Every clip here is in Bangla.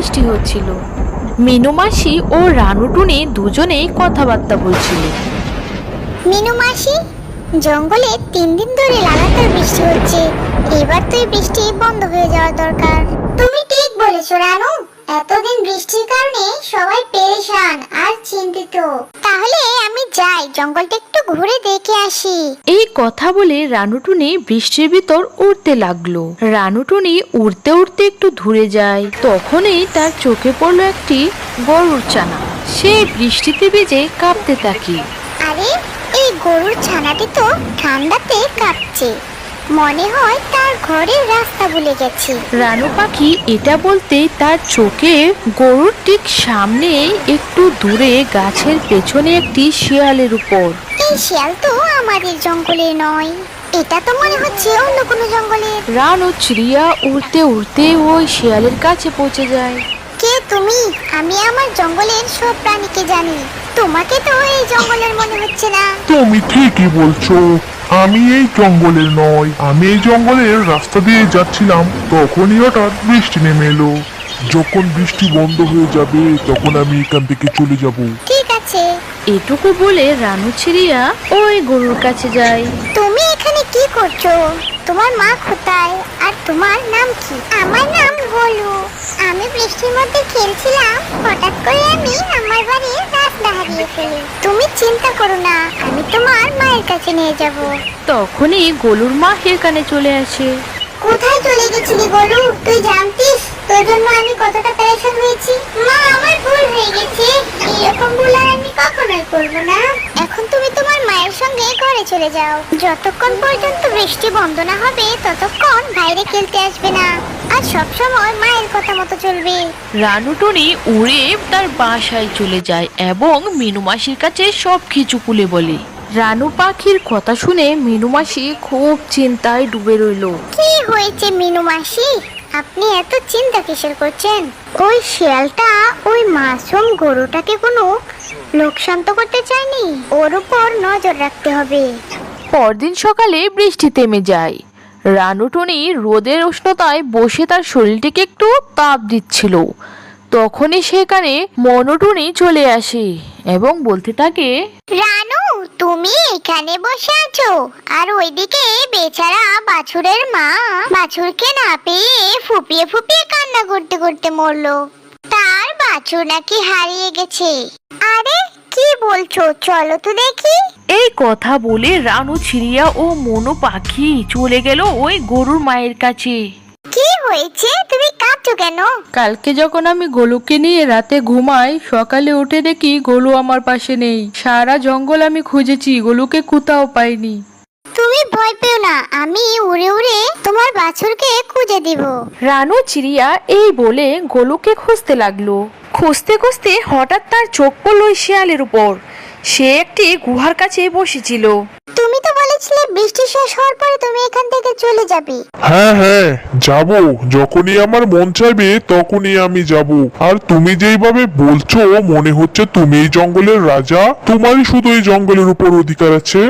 বৃষ্টি হচ্ছিল। মিনু মাসি ও রানু টুনি দুজনেই কথাবার্তা বলছিল। মিনু মাসি, জঙ্গলে 3 দিন ধরে লাগাতার বৃষ্টি হচ্ছে। এবার তো এই বৃষ্টি বন্ধ হয়ে যাওয়া দরকার। তুমি ঠিক বলেছো রানু, এতদিন বৃষ্টির কারণে সবাই পেরেশান আর চিন্তিত। তাহলে আমি যাই, জঙ্গলটা একটু ঘুরে দেখে আসি। এই কথা বলে রানু টুনি বৃষ্টির ভিতর উড়তে লাগলো। রানু টুনি উড়তে উড়তে একটু দূরে যায়, তখনই তার চোখে পড়লো একটি গরুর ছানা। সে বৃষ্টিতে ভিজে কাঁপতে থাকে। আরে, এই গরুর ছানাটি তো ঠান্ডাতে কাঁপছে। মনে হয় তার ঘরের রাস্তা ভুলে গেছে। রানু পাখি এটা বলতে তার চোখে গরুর ঠিক সামনে একটু দূরে গাছের পেছনে একটি শিয়ালের উপর। এই শিয়াল তো আমাদের জঙ্গলে নয়, এটা তো মনে হচ্ছে অন্য কোনো জঙ্গলের। রানু চিড়িয়া উড়তে উড়তে ওই শিয়ালের কাছে পৌঁছে যায়। কে তুমি? আমি আমার জঙ্গলের সব প্রাণীকে জানি, তোমাকে তো এই জঙ্গলের মনে হচ্ছে না। তুমি ঠিকই বলছো, আমি এই জঙ্গলের নয়। আমি এই জঙ্গলের রাস্তা দিয়ে যাচ্ছিলাম, তখনই হঠাৎ বৃষ্টি নেমে এলো। যখন বৃষ্টি বন্ধ হয়ে যাবে তখন আমি এখান থেকে চলে যাব। ঠিক আছে। এটুকু বলে রানু চিড়িয়া ওই গরুর কাছে যায়। তুমি এখানে কি করছো? তোমার মা কোথায় আর তোমার নাম কি? আমার নাম গোলু। আমি বৃষ্টির মধ্যে খেলছিলাম, হঠাৎ করে আমি আমার বাড়ির রাস্তা হারিয়ে ফেলি। তুমি চিন্তা করো না, আমি তোমার মায়ের কাছে নিয়ে যাব। তখনই গোলুর মা সেখানে চলে আসে। কোথায় চলে গেছিলি গোলু? তুই জানতিস তোর জন্য আমি কতটা পেরেশান হয়েছি? মা, আমার ভুল হয়ে গেছে, এরকম ভুল আর আমি কখনোই করব না। এখন তুমি তোমার মায়ের সঙ্গে ঘরে চলে যাও। যতক্ষণ পর্যন্ত বৃষ্টি বন্ধ না হবে ততক্ষণ বাইরে খেলতে আসবে না, আর সব সময় মায়ের কথা মতো চলবে। রানু টুনি উড়ে তার বাসায় চলে যায় এবং মিনু মাসির কাছে সব কিছু খুলে বলে। রানু পাখির কথা শুনে মিনু মাসি খুব চিন্তায় ডুবে রইল। কি হয়েছে মিনু মাসি? আপনি এত চিন্তা কিসের করছেন? ওই শিয়ালটা ওই মাসুম গরুটাকে কোনো লোকসান তো করতে চায়নি, ওর উপর নজর রাখতে হবে। পরদিন সকালে বৃষ্টি থেমে যায়। রানু টুনি রোদের উষ্ণতায় বসে তার শরীরটিকে একটু তাপ দিচ্ছিল। তখনই সেখানে মনুটুনি চলে আসে এবং বলতে থাকে, রানু, তুমি এখানে বসে আছো আর ওইদিকে বেচারা বাছুরের মা বাছুরকে না পেয়ে ফুপিয়ে ফুপিয়ে কান্না করতে করতে মরলো। তার বাছুর নাকি হারিয়ে গেছে। আরে কি বলছো, চলো তো দেখি। এই কথা বলে রানু চিড়িয়া ও মনু পাখি চলে গেল ওই গরুর মায়ের কাছে। কি হয়েছে? তুমি কাঁদছো কেন? কালকে যখন আমি গোলুকে নিয়ে রাতে ঘুমাই, সকালে উঠে দেখি গোলু আমার পাশে নেই। সারা জঙ্গল আমি খুঁজেছি, গোলুকে কোথাও পাইনি। তুমি ভয় পেও না, আমি উড়ে উড়ে তোমার বাছুরকে খুঁজে দিব। রানু চিড়িয়া এই বলে গোলুকে খুঁজতে লাগলো। খুঁজতে খুঁজতে হঠাৎ তার চোখ পড়ল ওই শিয়ালের উপর। সে একটি গুহার কাছে বসেছিল। তুমি তো বলেছিলে বৃষ্টি শেষ হওয়ার পরে তুমি এখান থেকে চলে যাবে। হ্যাঁ হ্যাঁ, যাব। যখনই আমার মন চাইবে তখনই আমি যাব। আর তুমি যেইভাবে বলছো মনে হচ্ছে তুমি এই জঙ্গলের রাজা, তোমারই শুধু এই জঙ্গলের উপর অধিকার আছে।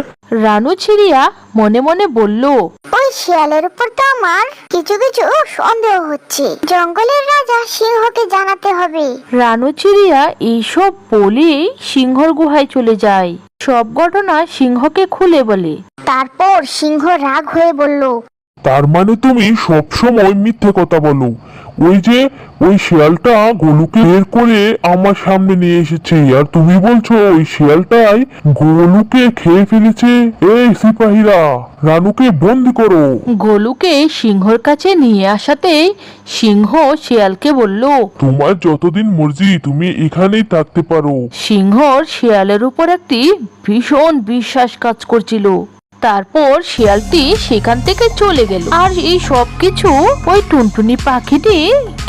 রানু চিড়িয়া মনে মনে বলল, ওই শিয়ালের উপর তো আমার কিছু কিছু সন্দেহ হচ্ছে। জঙ্গলের রাজা সিংহকে জানাতে হবে। রানু চিড়িয়া এইসব বলে সিংহর গুহায় চলে যায়। সব ঘটনা সিংহকে খুলে বলে। তারপর সিংহ রাগ হয়ে বলল, তার মানে তুমি সব সময় মিথ্যে কথা বলো। ওই শিয়ালটা গোলুকে বের করে আমার সামনে নিয়ে এসেছে, আর তুমি বলছো ওই শিয়ালটাই গোলুকে খেয়ে ফেলেছে। এই সিপাহীরা, রানুকে বন্দি করো। গোলুকে সিংহর কাছে নিয়ে আসাতেই সিংহ শিয়ালকে বলল, তোমার যতদিন মর্জি তুমি এখানেই থাকতে পারো। সিংহর শিয়ালের উপর একটি ভীষণ বিশ্বাস কাজ করছিল। তারপর শিয়ালটি সেখান থেকে চলে গেল। আর এই সব কিছু ওই টুনটুনি পাখিটি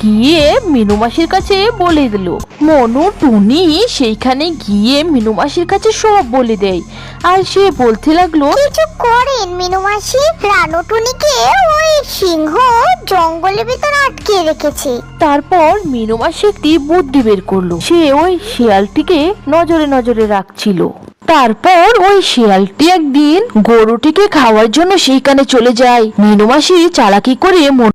গিয়ে মিনু মাসির কাছে বলে দিল। মনু টুনি সেইখানে গিয়ে মিনু মাসির কাছে সব বলে দেয়। আর সে বলতে লাগলো, কিছু করেন মিনু মাসি, রানু টুনিকে ওই সিংহ জঙ্গলের ভিতর আটকে রেখেছে। তারপর মিনু মাসি একটি বুদ্ধি বের করলো। সে ওই শিয়ালটিকে নজরে নজরে রাখছিল। তারপর ওই শিয়ালটি একদিন গরুটিকে খাওয়ার জন্য সেইখানে চলে যায়। মিনু মাসি চালাকি করে